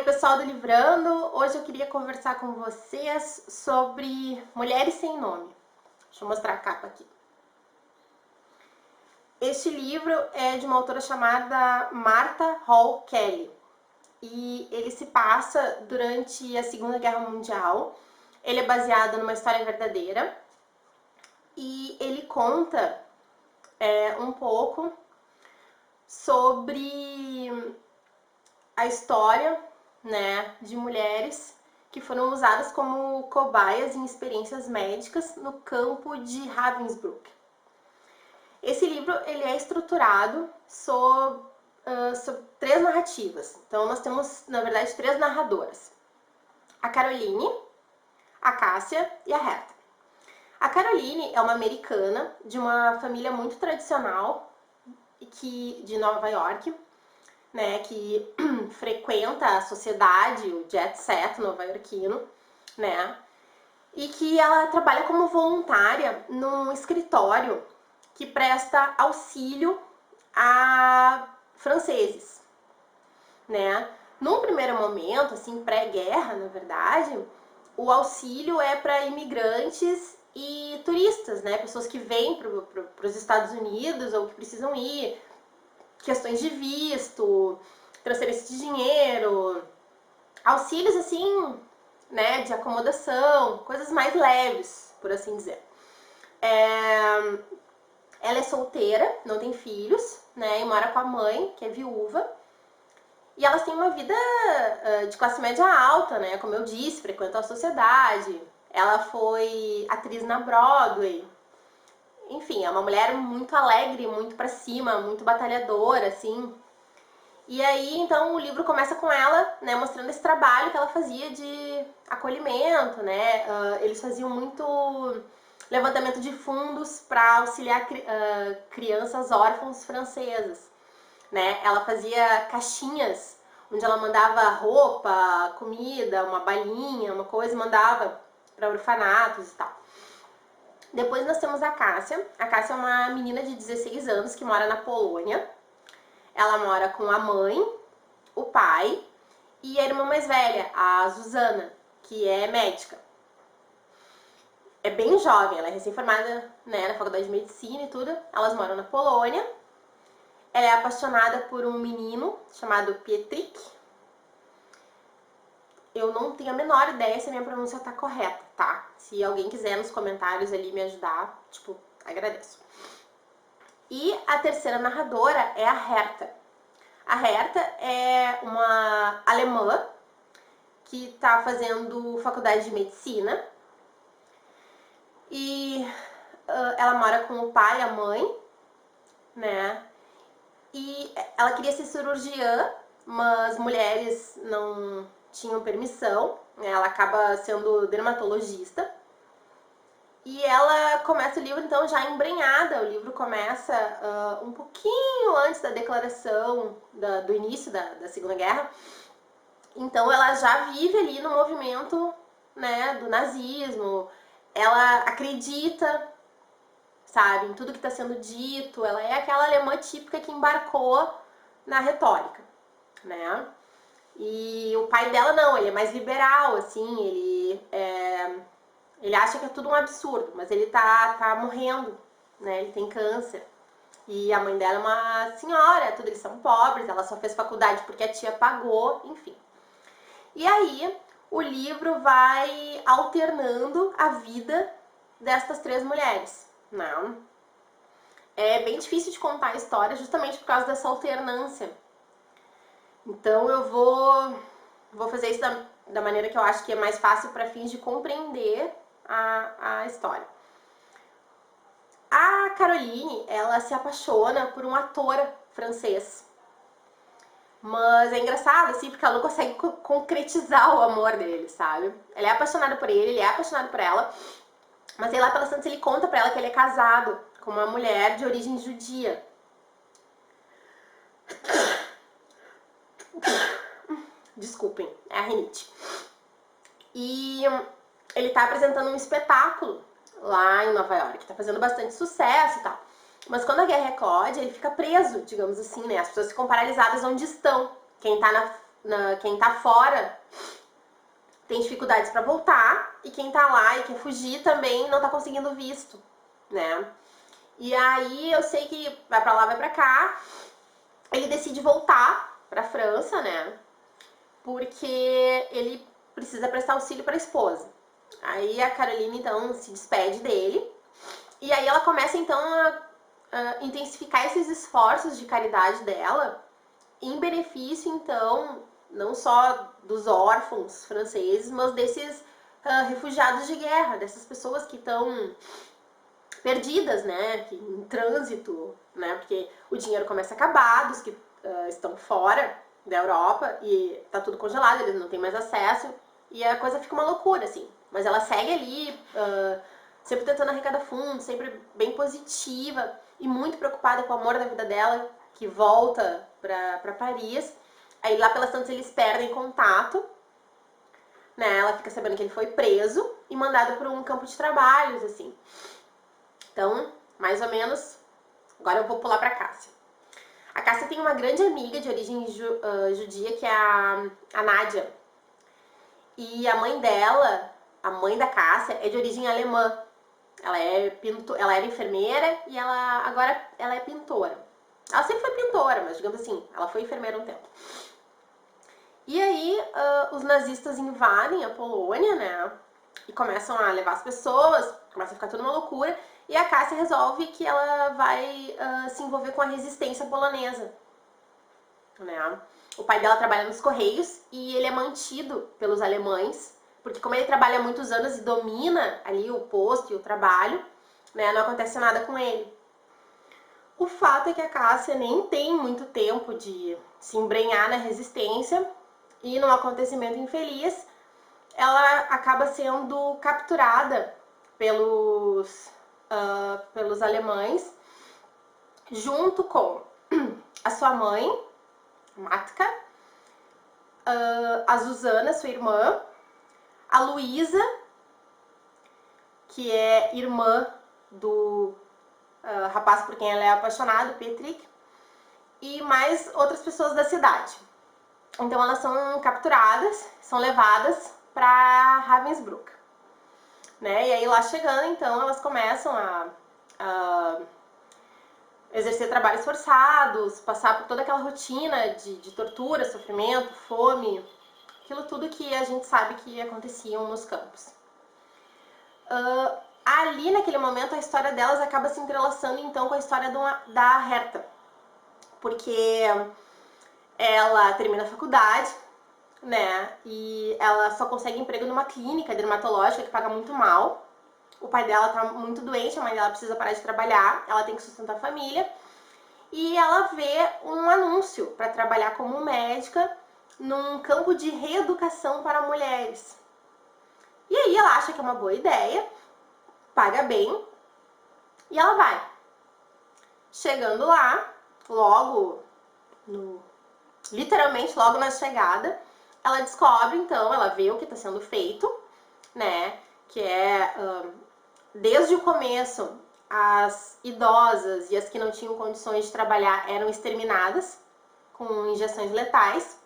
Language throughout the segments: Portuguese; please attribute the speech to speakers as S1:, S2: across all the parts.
S1: pessoal do Livrando, hoje eu queria conversar com vocês sobre Mulheres Sem Nome. Deixa eu mostrar a capa aqui. Este livro é de uma autora chamada Martha Hall Kelly e ele se passa durante a Segunda Guerra Mundial. Ele é baseado numa história verdadeira e ele conta um pouco sobre a história, de mulheres que foram usadas como cobaias em experiências médicas no campo de Ravensbrück. Esse livro ele é estruturado sobre três narrativas. Então nós temos, na verdade, três narradoras: a Caroline, a Cássia e a Herta. A Caroline é uma americana de uma família muito tradicional de Nova York, que frequenta a sociedade, o jet set nova-iorquino, e que ela trabalha como voluntária num escritório que presta auxílio a franceses, Num primeiro momento, assim, pré-guerra, na verdade, o auxílio é para imigrantes e turistas, pessoas que vêm para os Estados Unidos ou que precisam ir, questões de visto, transferência de dinheiro, auxílios assim, de acomodação, coisas mais leves, por assim dizer. Ela é solteira, não tem filhos, e mora com a mãe, que é viúva. E elas têm uma vida de classe média alta, como eu disse, frequentam a sociedade. Ela foi atriz na Broadway. Enfim, é uma mulher muito alegre, muito pra cima, muito batalhadora, assim. E aí, então, o livro começa com ela, mostrando esse trabalho que ela fazia de acolhimento, Eles faziam muito levantamento de fundos para auxiliar crianças órfãs francesas, Ela fazia caixinhas onde ela mandava roupa, comida, uma balinha, uma coisa, e mandava para orfanatos e tal. Depois nós temos a Cássia. A Cássia é uma menina de 16 anos que mora na Polônia. Ela mora com a mãe, o pai e a irmã mais velha, a Zuzana, que é médica. É bem jovem, ela é recém-formada na faculdade de medicina e tudo. Elas moram na Polônia. Ela é apaixonada por um menino chamado Pietrek. Eu não tenho a menor ideia se a minha pronúncia tá correta, tá? Se alguém quiser nos comentários ali me ajudar, agradeço. E a terceira narradora é a Herta. A Herta é uma alemã que está fazendo faculdade de medicina e ela mora com o pai e a mãe, E ela queria ser cirurgiã, mas mulheres não tinham permissão, Ela acaba sendo dermatologista. E ela começa o livro, então, já embrenhada. O livro começa um pouquinho antes da declaração do início da Segunda Guerra. Então, ela já vive ali no movimento, do nazismo. Ela acredita, sabe, em tudo que está sendo dito. Ela é aquela alemã típica que embarcou na retórica, E o pai dela não, ele é mais liberal, assim, ele acha que é tudo um absurdo, mas ele tá morrendo, Ele tem câncer. E a mãe dela é uma senhora, tudo eles são pobres, ela só fez faculdade porque a tia pagou, enfim. E aí, o livro vai alternando a vida destas três mulheres, É bem difícil de contar a história justamente por causa dessa alternância. Então eu vou fazer isso da maneira que eu acho que é mais fácil para fins de compreender a história. A Caroline, ela se apaixona por um ator francês. Mas é engraçado, assim, porque ela não consegue concretizar o amor dele, sabe? Ela é apaixonada por ele é apaixonado por ela. Mas aí lá pelas tantas ele conta pra ela que ele é casado com uma mulher de origem judia. Desculpem, é a rinite. E ele tá apresentando um espetáculo lá em Nova York, tá fazendo bastante sucesso e tal. Mas quando a guerra eclode, ele fica preso, digamos assim, As pessoas ficam paralisadas onde estão. Quem tá quem tá fora tem dificuldades para voltar, e quem tá lá e quer fugir também não tá conseguindo visto, né? E aí eu sei que vai pra lá, vai pra cá, ele decide voltar pra França, né? Porque ele precisa prestar auxílio pra esposa. Aí a Caroline, então, se despede dele, e aí ela começa, então, a intensificar esses esforços de caridade dela, em benefício, então, não só dos órfãos franceses, mas desses refugiados de guerra, dessas pessoas que estão perdidas, né, em trânsito, né, porque o dinheiro começa a acabar, dos que estão fora da Europa, e tá tudo congelado, eles não têm mais acesso, e a coisa fica uma loucura, assim. Mas ela segue ali, sempre tentando arrecadar fundos, sempre bem positiva, e muito preocupada com o amor da vida dela, que volta pra Paris. Aí lá pelas tantas eles perdem contato, né, ela fica sabendo que ele foi preso e mandado para um campo de trabalhos, assim. Então, mais ou menos, agora eu vou pular pra Cássia. A Cássia tem uma grande amiga de origem judia, que é a Nádia. E a mãe dela, a mãe da Cássia, é de origem alemã. Ela era enfermeira e agora ela é pintora. Ela sempre foi pintora, mas digamos assim, ela foi enfermeira um tempo. E aí os nazistas invadem a Polônia, né? E começam a levar as pessoas, começa a ficar tudo uma loucura. E a Cássia resolve que ela vai se envolver com a resistência polonesa, né? O pai dela trabalha nos Correios e ele é mantido pelos alemães, porque como ele trabalha há muitos anos e domina ali o posto e o trabalho, né, não acontece nada com ele. O fato é que a Cássia nem tem muito tempo de se embrenhar na resistência, e num acontecimento infeliz, ela acaba sendo capturada pelos alemães, junto com a sua mãe, Matka, a Zuzana, sua irmã, a Luísa, que é irmã do rapaz por quem ela é apaixonada, Patrick, e mais outras pessoas da cidade. Então elas são capturadas, são levadas para Ravensbrück, né? E aí lá chegando, então, elas começam a exercer trabalhos forçados, passar por toda aquela rotina de tortura, sofrimento, fome, aquilo tudo que a gente sabe que aconteciam nos campos. Ali, naquele momento, a história delas acaba se entrelaçando, então, com a história da Herta, porque ela termina a faculdade, né, e ela só consegue emprego numa clínica dermatológica que paga muito mal. O pai dela tá muito doente, a mãe dela precisa parar de trabalhar, ela tem que sustentar a família, e ela vê um anúncio para trabalhar como médica num campo de reeducação para mulheres. E aí ela acha que é uma boa ideia, paga bem, e ela vai. Chegando lá, literalmente logo na chegada, ela descobre, então, ela vê o que está sendo feito, né, que é, desde o começo, as idosas e as que não tinham condições de trabalhar eram exterminadas com injeções letais,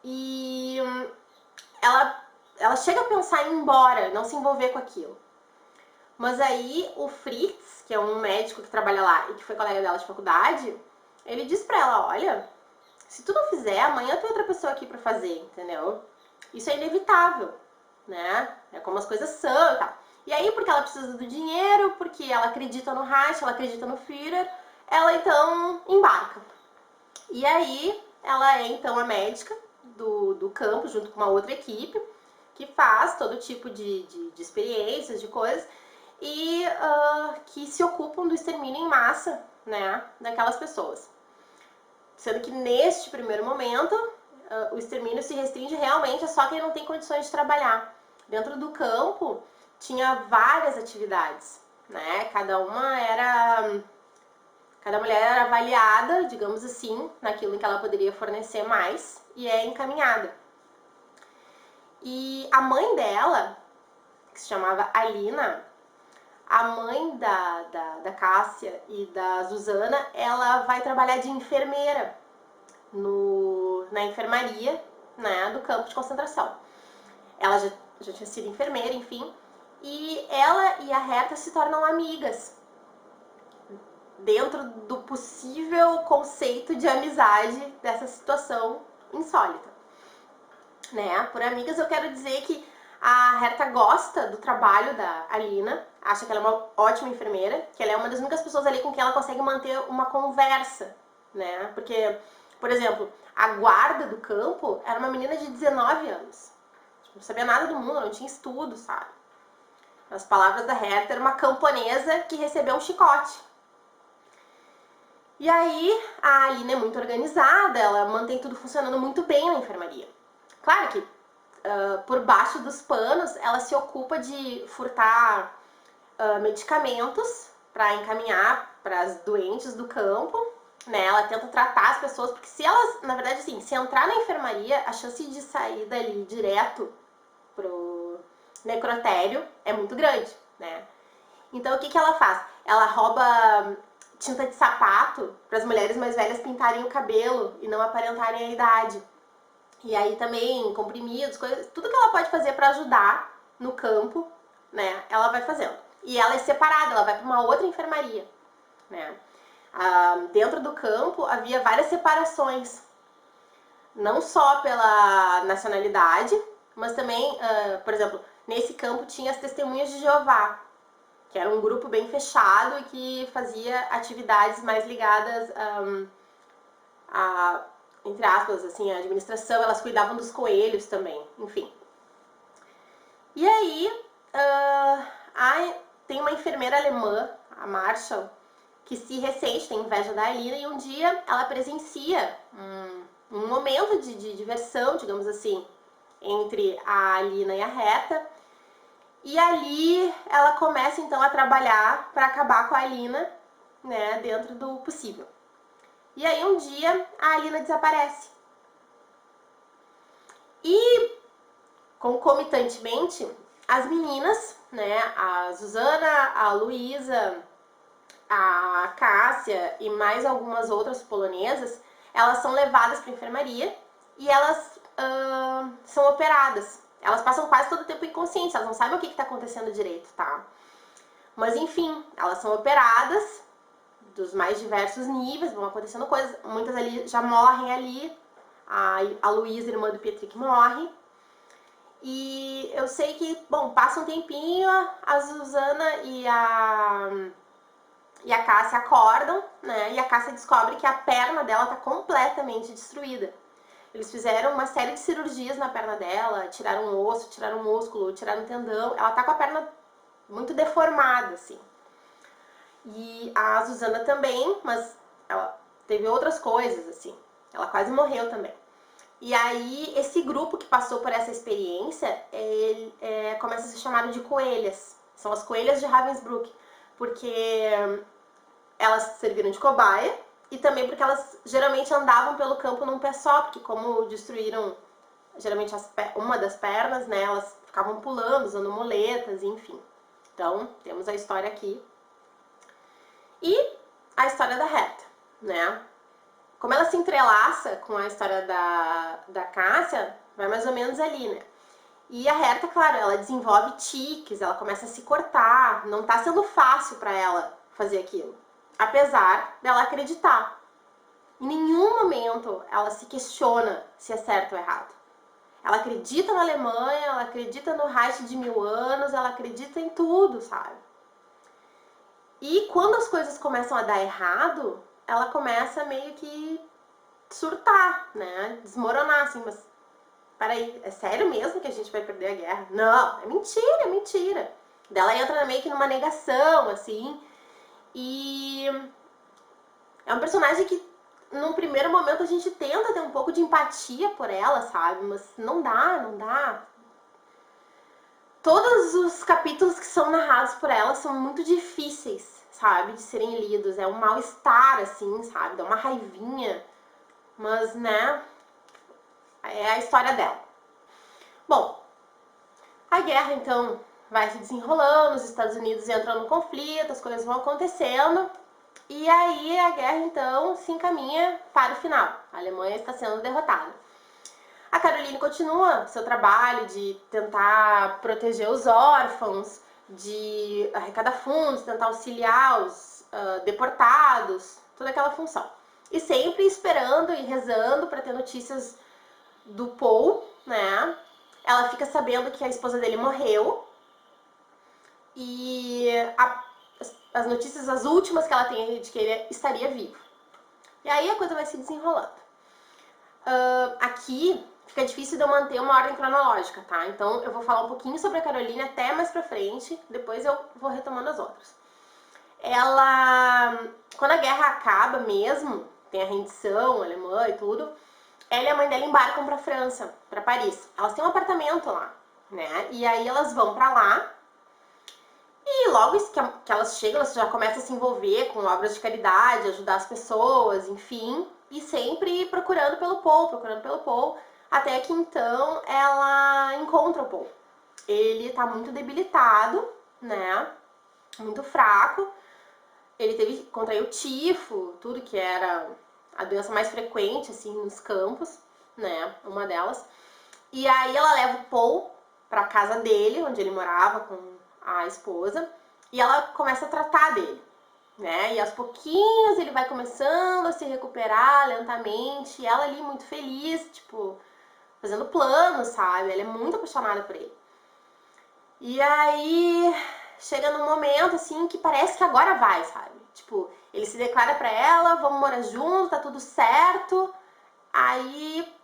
S1: e ela chega a pensar em ir embora, não se envolver com aquilo. Mas aí o Fritz, que é um médico que trabalha lá e que foi colega dela de faculdade, ele diz pra ela, olha, se tu não fizer, amanhã tem outra pessoa aqui pra fazer, entendeu? Isso é inevitável, né? É como as coisas são e tal. E aí, porque ela precisa do dinheiro, porque ela acredita no Reich, ela acredita no Führer, ela então embarca. E aí, ela é então a médica do campo, junto com uma outra equipe, que faz todo tipo de experiências, de coisas, e que se ocupam do extermínio em massa, né, daquelas pessoas. Sendo que neste primeiro momento, o extermínio se restringe realmente a só quem não tem condições de trabalhar. Dentro do campo, tinha várias atividades, né, cada mulher era avaliada, digamos assim, naquilo em que ela poderia fornecer mais, e é encaminhada. E a mãe dela, que se chamava Alina, a mãe da Cássia e da Zuzana, ela vai trabalhar de enfermeira na enfermaria né, do campo de concentração. Ela já tinha sido enfermeira, enfim, e ela e a Herta se tornam amigas dentro do possível conceito de amizade dessa situação insólita, né? Por amigas eu quero dizer que a Herta gosta do trabalho da Alina, acha que ela é uma ótima enfermeira, que ela é uma das únicas pessoas ali com quem ela consegue manter uma conversa, né? Porque, por exemplo, a guarda do campo era uma menina de 19 anos. Não sabia nada do mundo, não tinha estudo, sabe? As palavras da Herta, era uma camponesa que recebeu um chicote. E aí, a Alina é muito organizada, ela mantém tudo funcionando muito bem na enfermaria. Claro que, por baixo dos panos, ela se ocupa de furtar medicamentos para encaminhar para as doentes do campo, né? Ela tenta tratar as pessoas, porque se elas, na verdade, assim, se entrar na enfermaria, a chance de sair dali direto pro necrotério é muito grande, né? Então, o que ela faz? Ela rouba tinta de sapato para as mulheres mais velhas pintarem o cabelo e não aparentarem a idade. E aí também comprimidos, coisas, tudo que ela pode fazer para ajudar no campo, né? Ela vai fazendo. E ela é separada, ela vai para uma outra enfermaria, né? Dentro do campo havia várias separações, não só pela nacionalidade, mas também, por exemplo, nesse campo tinha as Testemunhas de Jeová, que era um grupo bem fechado e que fazia atividades mais ligadas a, entre aspas, assim, a administração. Elas cuidavam dos coelhos também, enfim. E aí, tem uma enfermeira alemã, a Marshall, que se ressente, tem inveja da Alina, e um dia ela presencia um momento de diversão, digamos assim, entre a Alina e a Herta. E ali ela começa então a trabalhar para acabar com a Alina, né, dentro do possível. E aí um dia a Alina desaparece. E concomitantemente, as meninas, né, a Zuzana, a Luísa, a Cássia e mais algumas outras polonesas, elas são levadas para a enfermaria e elas são operadas. Elas passam quase todo o tempo inconscientes, elas não sabem o que está acontecendo direito, tá? Mas enfim, elas são operadas dos mais diversos níveis, vão acontecendo coisas, muitas ali já morrem ali, a Luísa, irmã do Pietrich, morre. E eu sei que, bom, passa um tempinho, a Zuzana e a Cássia acordam, né? E a Cássia descobre que a perna dela tá completamente destruída. Eles fizeram uma série de cirurgias na perna dela, tiraram um osso, tiraram um músculo, tiraram um tendão. Ela tá com a perna muito deformada, assim. E a Zuzana também, mas ela teve outras coisas, assim. Ela quase morreu também. E aí, esse grupo que passou por essa experiência, começa a ser chamado de coelhas. São as coelhas de Ravensbrück, porque elas serviram de cobaia e também porque elas geralmente andavam pelo campo num pé só, porque como destruíram geralmente uma das pernas, né, elas ficavam pulando, usando muletas, enfim. Então, temos a história aqui. E a história da Herta, né? Como ela se entrelaça com a história da Cássia, vai mais ou menos ali, né? E a Herta, claro, ela desenvolve tiques, ela começa a se cortar, não tá sendo fácil para ela fazer aquilo. Apesar dela acreditar. Em nenhum momento ela se questiona se é certo ou errado. Ela acredita na Alemanha, ela acredita no Reich de 1000 anos, ela acredita em tudo, sabe? E quando as coisas começam a dar errado, ela começa meio que surtar, né? Desmoronar, assim, mas peraí, é sério mesmo que a gente vai perder a guerra? Não, é mentira, é mentira. Daí ela entra meio que numa negação, assim, e é um personagem que num primeiro momento a gente tenta ter um pouco de empatia por ela, sabe? Mas não dá, não dá. Todos os capítulos que são narrados por ela são muito difíceis, sabe? De serem lidos. É um mal-estar, assim, sabe? Dá uma raivinha. Mas, né? É a história dela. Bom, a guerra, então, vai se desenrolando. Os Estados Unidos entram no conflito, as coisas vão acontecendo. E aí a guerra, então, se encaminha para o final. A Alemanha está sendo derrotada. A Caroline continua seu trabalho de tentar proteger os órfãos, de arrecadar fundos, tentar auxiliar os deportados, toda aquela função. E sempre esperando e rezando para ter notícias do Paul, né? Ela fica sabendo que a esposa dele morreu e as notícias, as últimas que ela tem de que ele estaria vivo. E aí a coisa vai se desenrolando. Aqui fica difícil de eu manter uma ordem cronológica, tá? Então eu vou falar um pouquinho sobre a Caroline até mais pra frente, depois eu vou retomando as outras. Ela, quando a guerra acaba mesmo, tem a rendição alemã e tudo, ela e a mãe dela embarcam pra França, pra Paris. Elas têm um apartamento lá, né? E aí elas vão pra lá e logo que elas chegam, elas já começam a se envolver com obras de caridade, ajudar as pessoas, enfim, e sempre procurando pelo Paul, até que então ela encontra o Paul. Ele tá muito debilitado, né? Muito fraco. Ele contraiu tifo, tudo que era a doença mais frequente, assim, nos campos, né? Uma delas. E aí ela leva o Paul pra casa dele, onde ele morava com a esposa, e ela começa a tratar dele, né? E aos pouquinhos ele vai começando a se recuperar lentamente, e ela ali muito feliz, tipo, fazendo planos, sabe? Ela é muito apaixonada por ele. E aí chega num momento, assim, que parece que agora vai, sabe? Tipo, ele se declara pra ela, vamos morar junto, tá tudo certo. Aí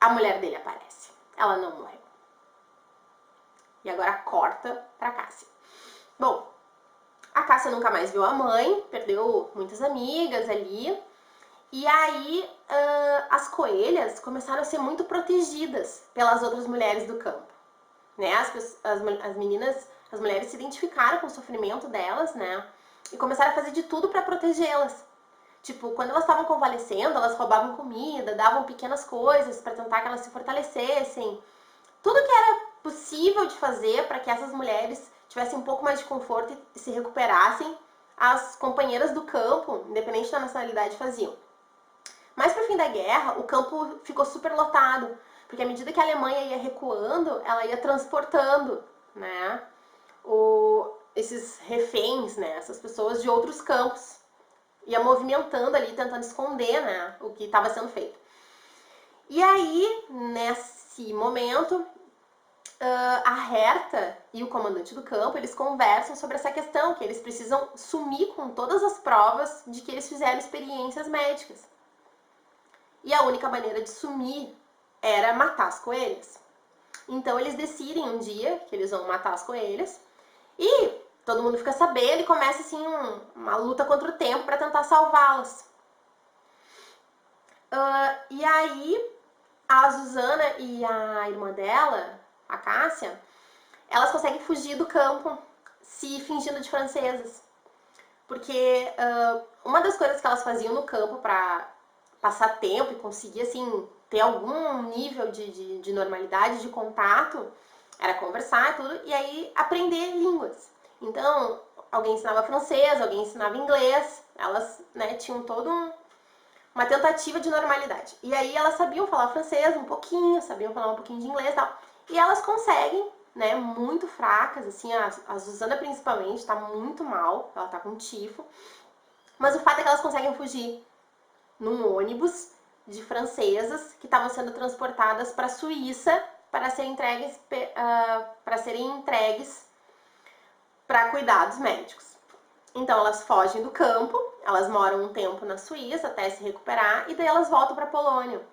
S1: a mulher dele aparece. Ela não morreu. E agora corta pra Cássia. Bom, a Cássia nunca mais viu a mãe, perdeu muitas amigas ali. E aí as coelhas começaram a ser muito protegidas pelas outras mulheres do campo. Né? As meninas, as mulheres se identificaram com o sofrimento delas, né? E começaram a fazer de tudo para protegê-las. Tipo, quando elas estavam convalescendo, elas roubavam comida, davam pequenas coisas para tentar que elas se fortalecessem. Tudo que era possível de fazer para que essas mulheres tivessem um pouco mais de conforto e se recuperassem, as companheiras do campo, independente da nacionalidade, faziam. Mas pro fim da guerra, o campo ficou super lotado, porque à medida que a Alemanha ia recuando, ela ia transportando, né, esses reféns, né, essas pessoas de outros campos, ia movimentando ali, tentando esconder, né, o que estava sendo feito. E aí, nesse momento, a Herta e o comandante do campo, eles conversam sobre essa questão, que eles precisam sumir com todas as provas de que eles fizeram experiências médicas. E a única maneira de sumir era matar as coelhas. Então eles decidem um dia que eles vão matar as coelhas e todo mundo fica sabendo e começa assim uma luta contra o tempo para tentar salvá-las. E aí a Susana e a irmã dela, a Cássia, elas conseguem fugir do campo se fingindo de francesas. Porque uma das coisas que elas faziam no campo para passar tempo e conseguir, assim, ter algum nível de normalidade, de contato, era conversar e tudo, e aí aprender línguas. Então, alguém ensinava francês, alguém ensinava inglês, elas, né, tinham todo uma tentativa de normalidade. E aí elas sabiam falar francês um pouquinho, sabiam falar um pouquinho de inglês e tal, e elas conseguem, né, muito fracas, assim, a Susana principalmente tá muito mal, ela tá com tifo, mas o fato é que elas conseguem fugir num ônibus de francesas que estavam sendo transportadas para a Suíça para serem entregues para cuidados médicos. Então elas fogem do campo, elas moram um tempo na Suíça até se recuperar e daí elas voltam para a Polônia.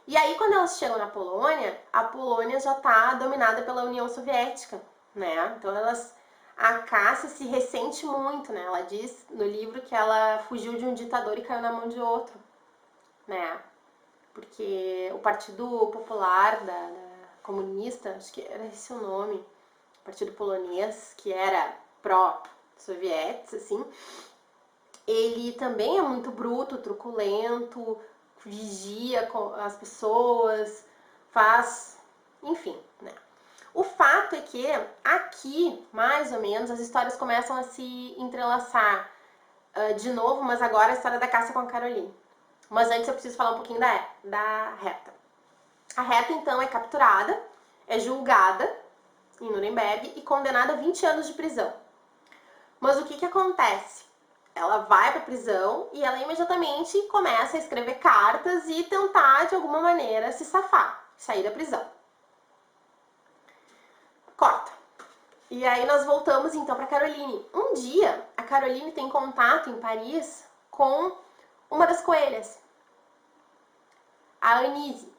S1: E aí quando elas chegam na Polônia, a Polônia já está dominada pela União Soviética, né? Então a Cássia se ressente muito, né? Ela diz no livro que ela fugiu de um ditador e caiu na mão de outro, né? Porque o Partido Popular da Comunista, acho que era esse o nome, Partido Polonês, que era pró-soviéticos, assim, ele também é muito bruto, truculento, vigia as pessoas, faz, enfim, né? O fato é que aqui, mais ou menos, as histórias começam a se entrelaçar de novo, mas agora a história da Cássia com a Caroline. Mas antes eu preciso falar um pouquinho da Herta. A Herta, então, é capturada, é julgada em Nuremberg e condenada a 20 anos de prisão. Mas o que acontece? Ela vai para a prisão e ela imediatamente começa a escrever cartas e tentar, de alguma maneira, se safar, sair da prisão. Corta. E aí nós voltamos então para Caroline. Um dia, a Caroline tem contato em Paris com uma das coelhas, a Anise.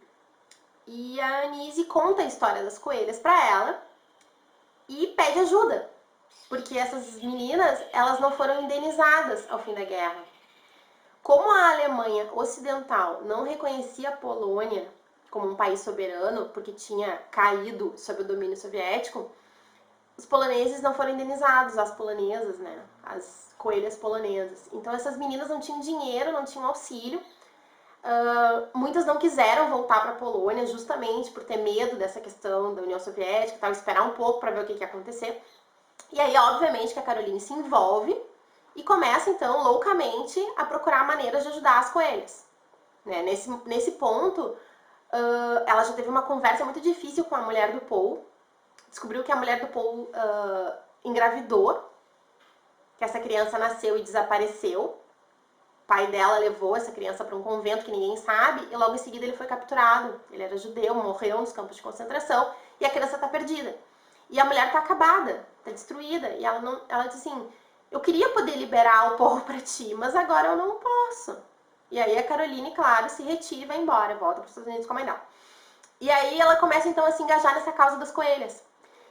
S1: E a Anise conta a história das coelhas para ela e pede ajuda, porque essas meninas, elas não foram indenizadas ao fim da guerra. Como a Alemanha Ocidental não reconhecia a Polônia como um país soberano, porque tinha caído sob o domínio soviético, os poloneses não foram indenizados, as polonesas, né? As coelhas polonesas. Então essas meninas não tinham dinheiro, não tinham auxílio. Muitas não quiseram voltar para a Polônia justamente por ter medo dessa questão da União Soviética, tal, esperar um pouco para ver o que ia acontecer. E aí, obviamente, que a Caroline se envolve e começa, então, loucamente a procurar maneiras de ajudar as coelhas. Né? Nesse ponto, ela já teve uma conversa muito difícil com a mulher do Paul, descobriu que a mulher do Paul engravidou, que essa criança nasceu e desapareceu. O pai dela levou essa criança para um convento que ninguém sabe e logo em seguida ele foi capturado. Ele era judeu, morreu nos campos de concentração e a criança está perdida. E a mulher está acabada, está destruída. E ela diz assim, eu queria poder liberar o povo para ti, mas agora eu não posso. E aí a Caroline, claro, se retira e vai embora, volta para os Estados Unidos com a mãe dela. E aí ela começa então a se engajar nessa causa das coelhas.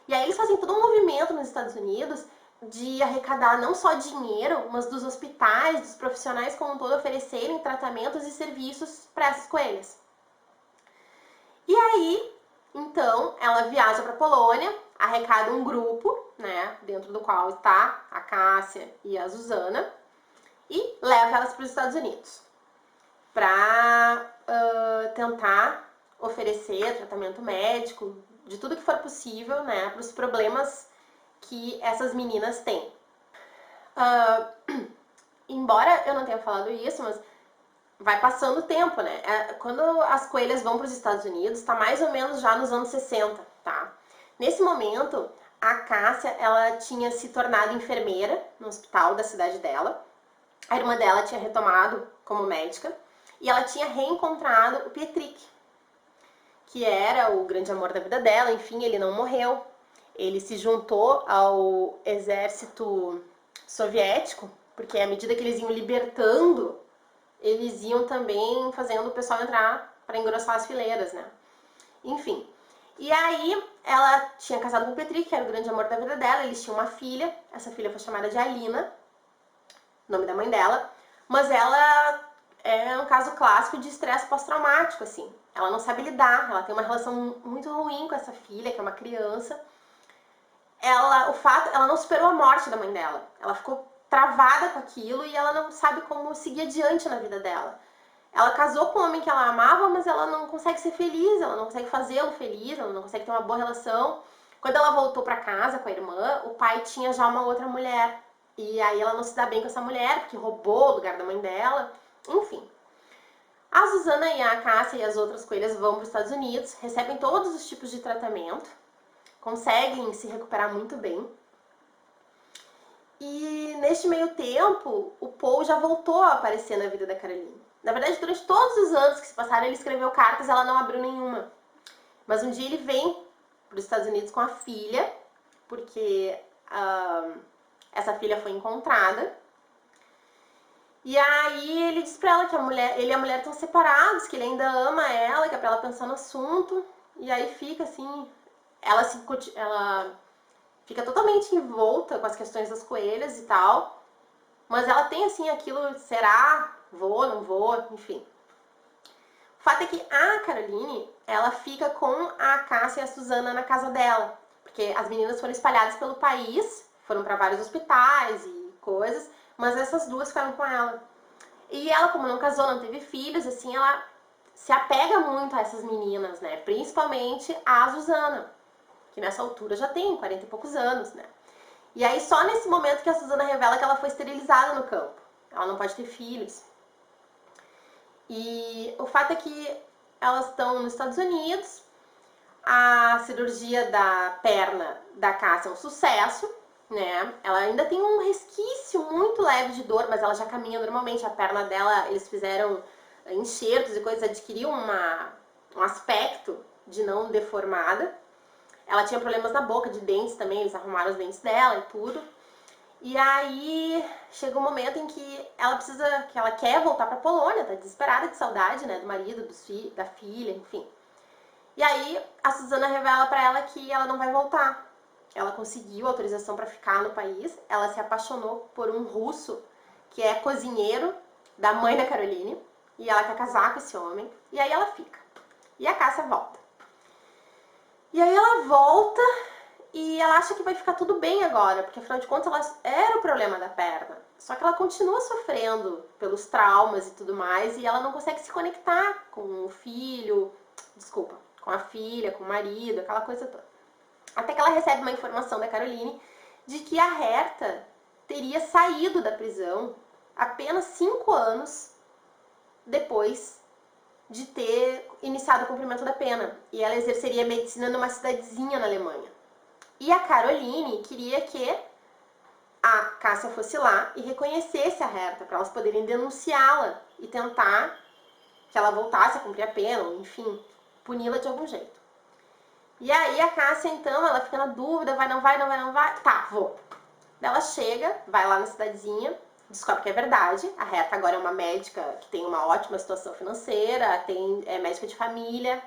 S1: E aí eles fazem todo um movimento nos Estados Unidos de arrecadar não só dinheiro, mas dos hospitais, dos profissionais como um todo oferecerem tratamentos e serviços para essas coelhas. E aí, então, ela viaja para a Polônia, arrecada um grupo, né, dentro do qual está a Cássia e a Zuzana, e leva elas para os Estados Unidos para tentar oferecer tratamento médico, de tudo que for possível, né, para os problemas que essas meninas têm. Embora eu não tenha falado isso, mas vai passando o tempo, né? Quando as coelhas vão para os Estados Unidos, tá mais ou menos já nos anos 60, tá? Nesse momento, a Cássia, ela tinha se tornado enfermeira no hospital da cidade dela. A irmã dela tinha retomado como médica e ela tinha reencontrado o Pietrich, que era o grande amor da vida dela. Enfim, ele não morreu. Ele se juntou ao exército soviético, porque à medida que eles iam libertando, eles iam também fazendo o pessoal entrar para engrossar as fileiras, né? Enfim. E aí, ela tinha casado com o Petri, que era o grande amor da vida dela, eles tinham uma filha, essa filha foi chamada de Alina, nome da mãe dela, mas ela é um caso clássico de estresse pós-traumático, assim. Ela não sabe lidar, ela tem uma relação muito ruim com essa filha, que é uma criança. Ela não superou a morte da mãe dela. Ela ficou travada com aquilo e ela não sabe como seguir adiante na vida dela. Ela casou com um homem que ela amava, mas ela não consegue ser feliz, ela não consegue fazê-lo feliz, ela não consegue ter uma boa relação. Quando ela voltou para casa com a irmã, o pai tinha já uma outra mulher. E aí ela não se dá bem com essa mulher, porque roubou o lugar da mãe dela. Enfim. A Zuzana e a Cássia e as outras coelhas vão para os Estados Unidos, recebem todos os tipos de tratamento, conseguem se recuperar muito bem. E neste meio tempo, o Paul já voltou a aparecer na vida da Caroline. Na verdade, durante todos os anos que se passaram, ele escreveu cartas, ela não abriu nenhuma. Mas um dia ele vem para os Estados Unidos com a filha, porque essa filha foi encontrada. E aí ele diz pra ela que ele e a mulher estão separados, que ele ainda ama ela, que é pra ela pensar no assunto. E aí fica assim, ela fica totalmente envolta com as questões das coelhas e tal. Mas ela tem assim aquilo, será? Vou, não vou, enfim. O fato é que a Caroline, ela fica com a Cássia e a Zuzana na casa dela. Porque as meninas foram espalhadas pelo país, foram para vários hospitais e coisas, mas essas duas ficaram com ela. E ela, como não casou, não teve filhos, assim, ela se apega muito a essas meninas, né? Principalmente a Zuzana, que nessa altura já tem 40 e poucos anos, né? E aí só nesse momento que a Zuzana revela que ela foi esterilizada no campo. Ela não pode ter filhos. E o fato é que elas estão nos Estados Unidos, a cirurgia da perna da Cássia é um sucesso, né? Ela ainda tem um resquício muito leve de dor, mas ela já caminha normalmente. A perna dela, eles fizeram enxertos e coisas, adquiriu um aspecto de não deformada. Ela tinha problemas na boca, de dentes também, eles arrumaram os dentes dela e tudo. E aí chega um momento em que ela quer voltar pra Polônia, tá desesperada de saudade, né, do marido, da filha, enfim. E aí a Susana revela pra ela que ela não vai voltar. Ela conseguiu autorização pra ficar no país, ela se apaixonou por um russo que é cozinheiro da mãe da Caroline, e ela quer casar com esse homem, e aí ela fica. E a Cássia volta. E aí ela volta e ela acha que vai ficar tudo bem agora, porque afinal de contas ela era o problema da perna. Só que ela continua sofrendo pelos traumas e tudo mais, e ela não consegue se conectar com o filho, com a filha, com o marido, aquela coisa toda. Até que ela recebe uma informação da Caroline de que a Herta teria saído da prisão apenas 5 anos depois de ter iniciado o cumprimento da pena. E ela exerceria medicina numa cidadezinha na Alemanha. E a Caroline queria que a Cássia fosse lá e reconhecesse a Herta, para elas poderem denunciá-la e tentar que ela voltasse a cumprir a pena, ou enfim, puni-la de algum jeito. E aí a Cássia, então, ela fica na dúvida, vai, não vai, não vai, não vai, tá, vou. Ela chega, vai lá na cidadezinha, descobre que é verdade, a Herta agora é uma médica que tem uma ótima situação financeira, é médica de família,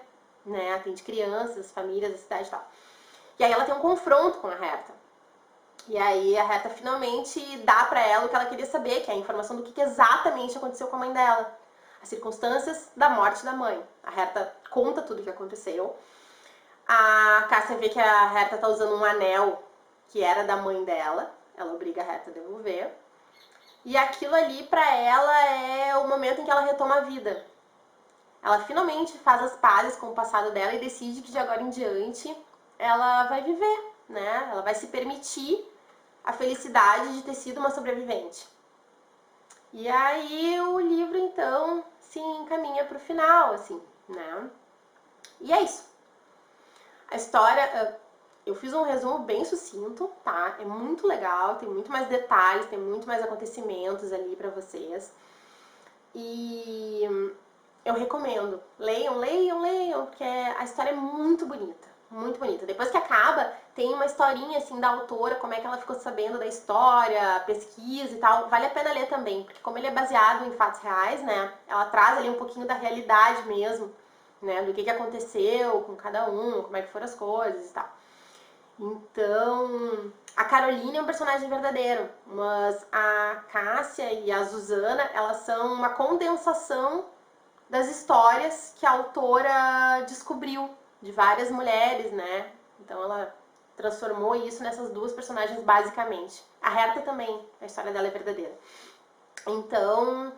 S1: né, atende crianças, famílias da cidade e tal. E aí ela tem um confronto com a Herta. E aí a Herta finalmente dá pra ela o que ela queria saber, que é a informação do que exatamente aconteceu com a mãe dela. As circunstâncias da morte da mãe. A Herta conta tudo o que aconteceu. A Cássia vê que a Herta tá usando um anel que era da mãe dela. Ela obriga a Herta a devolver. E aquilo ali pra ela é o momento em que ela retoma a vida. Ela finalmente faz as pazes com o passado dela e decide que de agora em diante ela vai viver, né? Ela vai se permitir a felicidade de ter sido uma sobrevivente. E aí o livro, então, se encaminha pro final, assim, né? E é isso. A história, eu fiz um resumo bem sucinto, tá? É muito legal, tem muito mais detalhes, tem muito mais acontecimentos ali pra vocês. E eu recomendo. Leiam, leiam, leiam, porque a história é muito bonita. Muito bonita. Depois que acaba, tem uma historinha assim da autora, como é que ela ficou sabendo da história, pesquisa e tal. Vale a pena ler também, porque como ele é baseado em fatos reais, né? Ela traz ali um pouquinho da realidade mesmo, né? Do que aconteceu com cada um, como é que foram as coisas e tal. Então, a Caroline é um personagem verdadeiro, mas a Cássia e a Susana, elas são uma condensação das histórias que a autora descobriu de várias mulheres, né? Então ela transformou isso nessas duas personagens basicamente. A Herta também, a história dela é verdadeira. Então,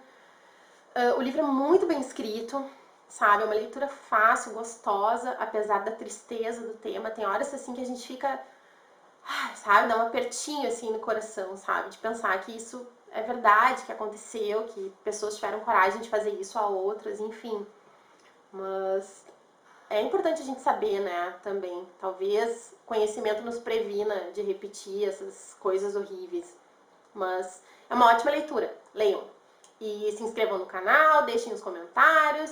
S1: o livro é muito bem escrito, sabe? É uma leitura fácil, gostosa, apesar da tristeza do tema. Tem horas assim que a gente fica, sabe, dá um apertinho assim no coração, sabe? De pensar que isso é verdade, que aconteceu, que pessoas tiveram coragem de fazer isso a outras, enfim. Mas é importante a gente saber, né, também. Talvez conhecimento nos previna de repetir essas coisas horríveis. Mas é uma ótima leitura. Leiam. E se inscrevam no canal, deixem os comentários.